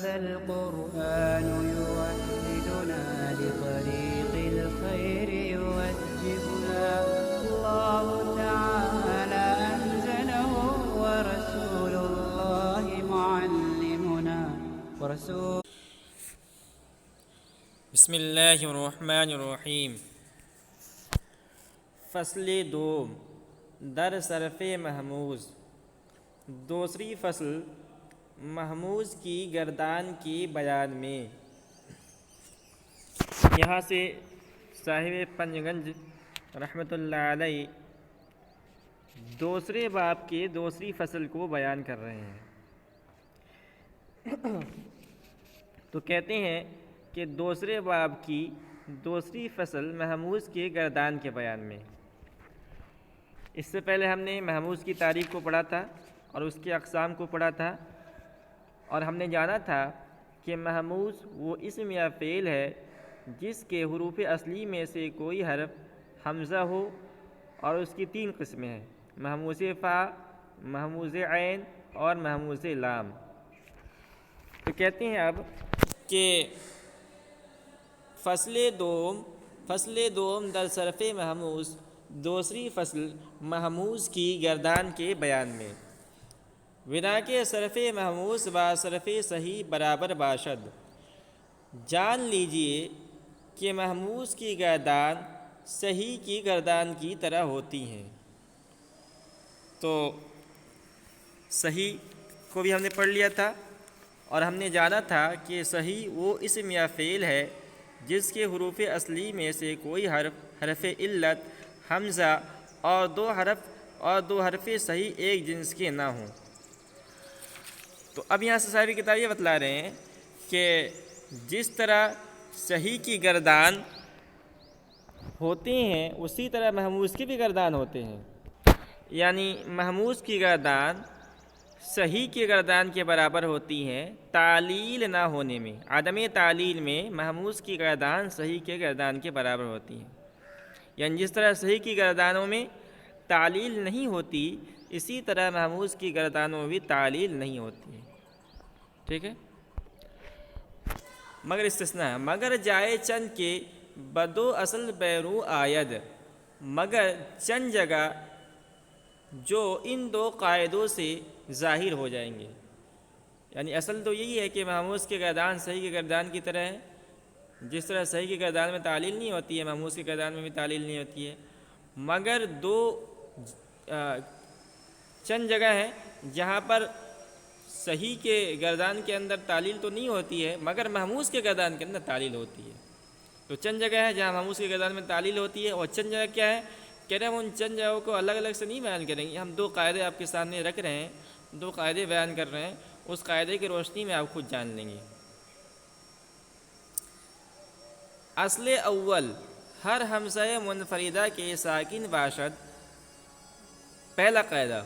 هذا القرآن يوحدنا لطريق الخير يوجهنا الله تعالى أنزله ورسول الله معلمنا بسم اللہ الرحمن الرحیم۔ فصل دوم در صرف محموز۔ دوسری فصل محموز کی گردان کی بیان میں۔ یہاں سے صاحب پنجگنج رحمۃ اللہ علیہ دوسرے باب کے دوسری فصل کو بیان کر رہے ہیں۔ تو کہتے ہیں کہ دوسرے باب کی دوسری فصل محموز کے گردان کے بیان میں۔ اس سے پہلے ہم نے محموز کی تعریف کو پڑھا تھا اور اس کے اقسام کو پڑھا تھا، اور ہم نے جانا تھا کہ محموز وہ اسم یا فعل ہے جس کے حروف اصلی میں سے کوئی حرف حمزہ ہو، اور اس کی تین قسمیں ہیں: محموز فا، محموز عین اور محموز لام۔ تو کہتے ہیں اب کہ فصل دوم در صرف محموز، دوسری فصل محموز کی گردان کے بیان میں۔ ودا کے صرف محموز و صرف صحیح برابر باشد۔ جان لیجئے کہ محموز کی گردان صحیح کی گردان کی طرح ہوتی ہیں۔ تو صحیح کو بھی ہم نے پڑھ لیا تھا، اور ہم نے جانا تھا کہ صحیح وہ اسم یا فعل ہے جس کے حروف اصلی میں سے کوئی حرف علت، حمزہ اور دو حرف صحیح ایک جنس کے نہ ہوں۔ تو اب یہاں سے صاحب کتاب یہ بتلا رہے ہیں کہ جس طرح صحیح کی گردان ہوتے ہیں اسی طرح محموز کی بھی گردان ہوتے ہیں، یعنی محموز کی گردان صحیح کی گردان کے برابر ہوتی ہیں تعلیل نہ ہونے میں۔ عدم تعلیل میں محموز کی گردان صحیح کے گردان کے برابر ہوتی ہیں، یعنی جس طرح صحیح کی گردانوں میں تعلیل نہیں ہوتی اسی طرح محموز کی گردانوں میں بھی تعلیل نہیں ہوتی ہے۔ ٹھیک ہے، مگر استثناء مگر جائے چند کے بدو اصل بیرو آید، مگر چند جگہ جو ان دو قاعدوں سے ظاہر ہو جائیں گے۔ یعنی اصل تو یہی ہے کہ محموز کی گردان صحیح کی گردان کی طرح ہے، جس طرح صحیح کی گردان میں تعلیل نہیں ہوتی ہے محموز کی گردان میں بھی تعلیل نہیں ہوتی ہے، مگر چند جگہ ہیں جہاں پر صحیح کے گردان کے اندر تعلیل تو نہیں ہوتی ہے مگر محموز کے گردان کے اندر تعلیل ہوتی ہے۔ تو چند جگہ ہیں جہاں محموز کی گردان میں تعلیل ہوتی ہے، اور چند جگہ کیا ہے، کہہ رہے ہیں ہم ان چند جگہوں کو الگ الگ سے نہیں بیان کریں گے، ہم دو قاعدے آپ کے سامنے رکھ رہے ہیں، دو قاعدے بیان کر رہے ہیں، اس قاعدے کی روشنی میں آپ خود جان لیں گے۔ اصل اول ہر حمزہ منفردہ کے ساکن باشد۔ پہلا قاعدہ،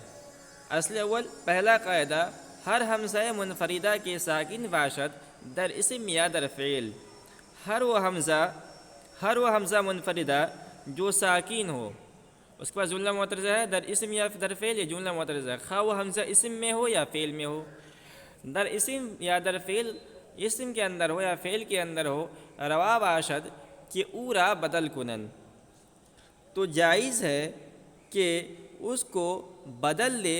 اصل اول پہلا قاعدہ، ہر حمزہ منفردہ کے ساکن باشد در اسم یا در فعل۔ ہر وہ حمزہ منفردہ جو ساکین ہو، اس کے بعد جملہ معترضہ ہے در اسم یا در فعل، یہ جملہ معترضہ ہے، خواہ وہ حمزہ اسم میں ہو یا فعل میں ہو، در اسم یا در فعل، اسم کے اندر ہو یا فعل کے اندر ہو، روا باشد کہ اورا بدل کنن، تو جائز ہے کہ اس کو بدل لے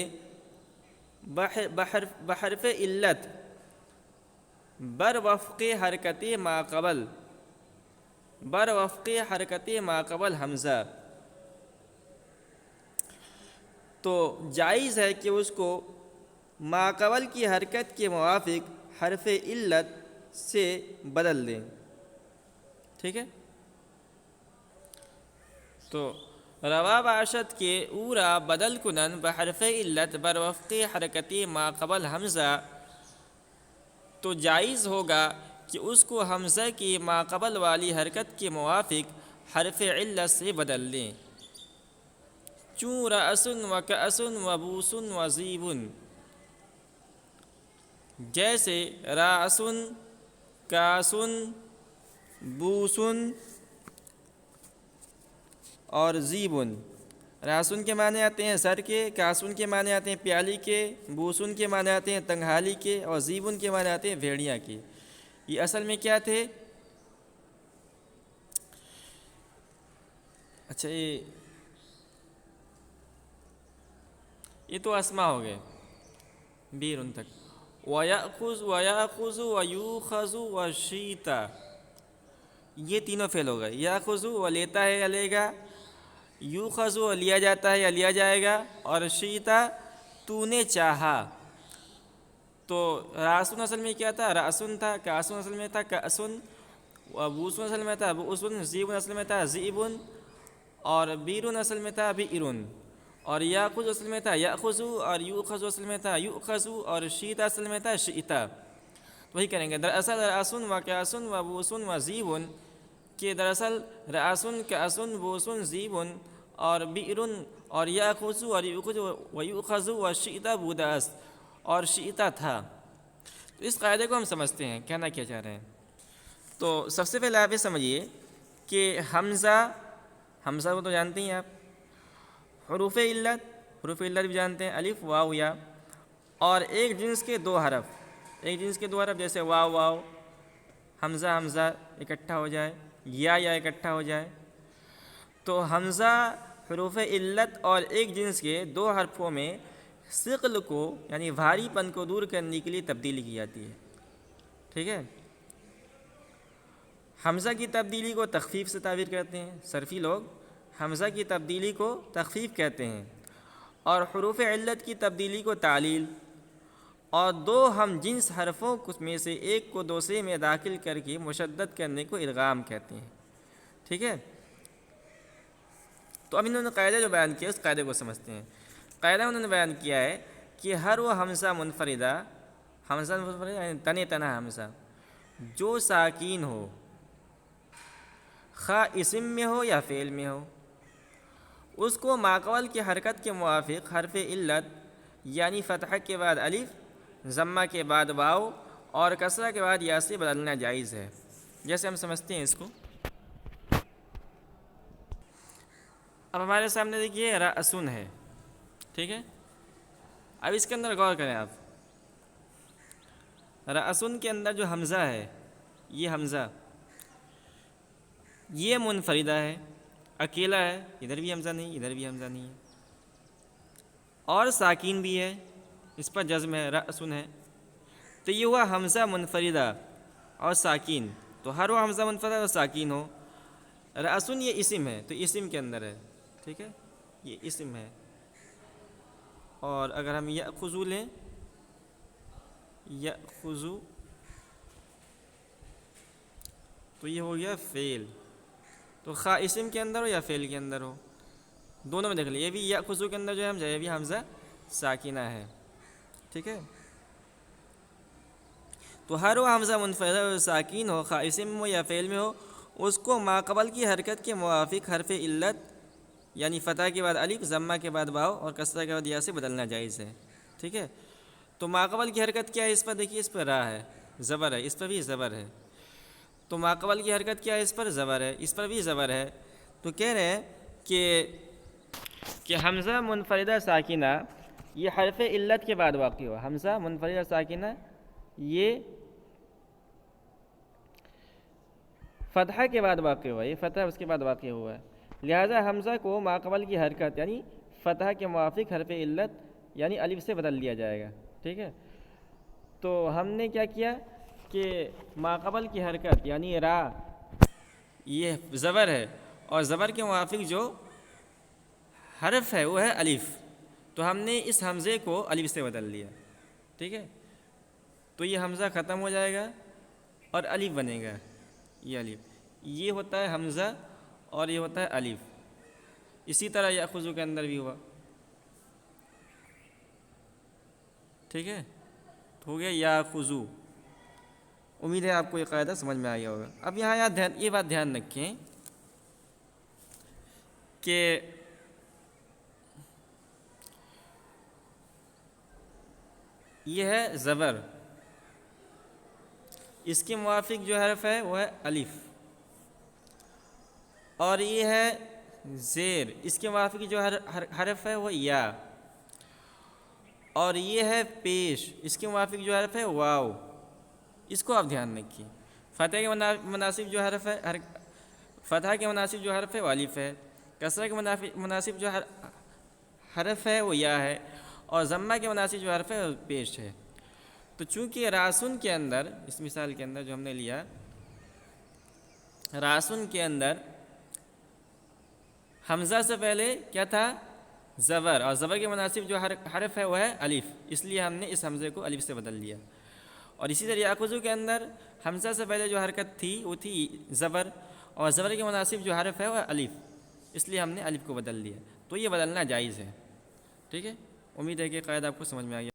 بحرف علت بر وفق حرکت ما قبل حمزہ۔ تو جائز ہے کہ اس کو ماقبل کی حرکت کے موافق حرف علت سے بدل دیں۔ ٹھیک ہے، تو روا باشد کے اورا بدل کنن بحرف علت بر وفق حرکت ما قبل حمزہ، تو جائز ہوگا کہ اس کو حمزہ کی ماقبل والی حرکت کے موافق حرف علت سے بدل لیں۔ چون رأسن و کأسن و بوسن و زیبن، جیسے رأسن، کاسن، بوسن اور زیبن۔ راسن کے معنی آتے ہیں سر کے، کاسن کے معنی آتے ہیں پیالی کے، بوسن کے معنی آتے ہیں تنگھالی کے، اور زیبن کے معنی آتے ہیں بھیڑیا کے۔ یہ اصل میں کیا تھے؟ اچھا یہ تو اسما ہو گئے بیرن تک۔ وَيَأْخُذُ وَيُؤْخَذُ وَشِيْتَ، یہ تینوں فعل ہو گئے۔ یاخذ و لیتا ہے یا لے گا، یوخذ و لیا جاتا ہے یا لیا جائے گا، اور شیتا تو نے چاہا۔ تو راسن اصل میں کیا تھا؟ راسن تھا، کاسن اصل میں تھا کاسن، وبوسن اصل میں تھا بوسن، زیبن اصل میں تھا زیبن، اور بیرن اصل میں تھا بیرن، اور یاخذ اصل میں تھا یاخذ، اور یوخذ اصل میں تھا یؤخذ، اور شیتا اصل میں تھا شیتا۔ وہی کریں گے دراصل راسن و کاسن و بوسن و زیبن، کہ دراصل راسن کاسن بوسن زیبن اور بیرن اور یاخذ اور یؤخذ و یؤخذ و شیتا بودا است، اور شیتا تھا۔ تو اس قاعدے کو ہم سمجھتے ہیں کہنا کیا چاہ رہے ہیں۔ تو سب سے پہلے آپ یہ سمجھیے کہ حمزہ کو تو جانتے ہیں آپ، حروف علت بھی جانتے ہیں، الف واو یا، اور ایک جنس کے دو حرف جیسے واو حمزہ اکٹھا ہو جائے، یا اکٹھا ہو جائے۔ تو حمزہ حروف علت اور ایک جنس کے دو حرفوں میں ثقل کو یعنی بھاری پن کو دور کرنے کے لیے تبدیلی کی جاتی ہے، ٹھیک ہے۔ حمزہ کی تبدیلی کو تخفیف سے تعبیر کرتے ہیں، صرفی لوگ حمزہ کی تبدیلی کو تخفیف کہتے ہیں، اور حروف علت کی تبدیلی کو تعلیل، اور دو ہم جنس حرفوں میں سے ایک کو دوسرے میں داخل کر کے مشدد کرنے کو ادغام کہتے ہیں، ٹھیک ہے۔ تو اب انہوں نے قاعدہ جو بیان کیا اس قاعدے کو سمجھتے ہیں۔ قاعدہ انہوں نے بیان کیا ہے کہ ہر وہ حمزہ منفردہ یعنی تن تنہا حمزہ جو ساکین ہو، خواہ اسم میں ہو یا فعل میں ہو، اس کو ماقبل کی حرکت کے موافق حرف علت یعنی فتحہ کے بعد الف، ضمہ کے بعد واو، اور کسرہ کے بعد یا سے بدلنا جائز ہے۔ جیسے ہم سمجھتے ہیں اس کو، اب ہمارے سامنے دیکھیے رأسن ہے، ٹھیک ہے۔ اب اس کے اندر غور کریں آپ، رأسن کے اندر جو حمزہ ہے، یہ حمزہ یہ منفردہ ہے، اکیلا ہے، ادھر بھی حمزہ نہیں ادھر بھی حمزہ نہیں ہے، اور ساکین بھی ہے، اس پر جزم ہے، رأسن ہے۔ تو یہ ہوا حمزہ منفردہ اور ساکین، تو ہر وہ حمزہ منفردہ اور ساکین ہو۔ رأسن یہ اسم ہے، تو اسم کے اندر ہے، ٹھیک ہے، یہ اسم ہے۔ اور اگر ہم یأخذ لیں، یأخذ، تو یہ ہو گیا فعل، تو خواہ اسم کے اندر ہو یا فعل کے اندر ہو، دونوں میں دیکھ لیں، یہ بھی یأخذ کے اندر جو ہے حمزہ، یہ بھی حمزہ ساکنہ ہے، ٹھیک ہے۔ تو ہر وہ حمزہ منفردہ اور ساکین ہو، خواہ اسم ہو یا فعل میں ہو، اس کو ماقبل کی حرکت کے موافق حرف علت یعنی فتح کے بعد الف، ضمہ کے بعد واو، اور کسرہ کے بعد یا سے بدلنا جائز ہے، ٹھیک ہے۔ تو ماقبل کی حرکت کیا ہے؟ اس پر دیکھیے، اس پر را ہے، زبر ہے، اس پر بھی زبر ہے۔ تو ماقبل کی حرکت کیا ہے؟ اس پر زبر ہے، اس پر بھی زبر ہے۔ تو کہہ رہے ہیں کہ حمزہ منفردہ ساکنہ یہ حرف علت کے بعد واقع ہوا، حمزہ منفردہ ساکنہ یہ فتحہ کے بعد واقع ہوا، یہ فتح اس کے بعد واقع ہوا ہے، لہذا حمزہ کو ماقبل کی حرکت یعنی فتح کے موافق حرف علت یعنی الف سے بدل لیا جائے گا، ٹھیک ہے۔ تو ہم نے کیا کیا کہ ماقبل کی حرکت یعنی را یہ زبر ہے، اور زبر کے موافق جو حرف ہے وہ ہے الف، تو ہم نے اس حمزے کو الف سے بدل لیا، ٹھیک ہے۔ تو یہ حمزہ ختم ہو جائے گا اور الف بنے گا، یہ الف، یہ ہوتا ہے حمزہ اور یہ ہوتا ہے الف۔ اسی طرح یأخذ کے اندر بھی ہوا، ٹھیک ہے، تو ہو گیا یأخذ۔ امید ہے آپ کو یہ قاعدہ سمجھ میں آیا ہوگا۔ اب یہاں یہ بات دھیان رکھیں کہ یہ ہے زبر، اس کے موافق جو حرف ہے وہ ہے الف، اور یہ ہے زیر، اس کے موافق جو حرف ہے وہ یا، اور یہ ہے پیش، اس کے موافق جو حرف ہے واو، اس کو آپ دھیان رکھیے۔ فتح کے مناسب جو حرف ہے، فتح کے مناسب جو حرف ہے وہ الف ہے، کسرہ کے مناسب جو حرف ہے وہ یا ہے، اور ضمہ کے مناسب جو حرف ہے وہ پیش ہے۔ تو چونکہ راسن کے اندر، اس مثال کے اندر جو ہم نے لیا، راسن کے اندر حمزہ سے پہلے کیا تھا؟ زبر، اور زبر کے مناسب جو حرف ہے وہ ہے الف، اس لیے ہم نے اس حمزے کو الف سے بدل دیا۔ اور اسی طرح یاخذو کے اندر حمزہ سے پہلے جو حرکت تھی وہ تھی زبر، اور زبر کے مناسب جو حرف ہے وہ الف، اس لیے ہم نے الف کو بدل دیا۔ تو یہ بدلنا جائز ہے، ٹھیک ہے۔ امید ہے کہ قاعدہ آپ کو سمجھ میں آ گیا۔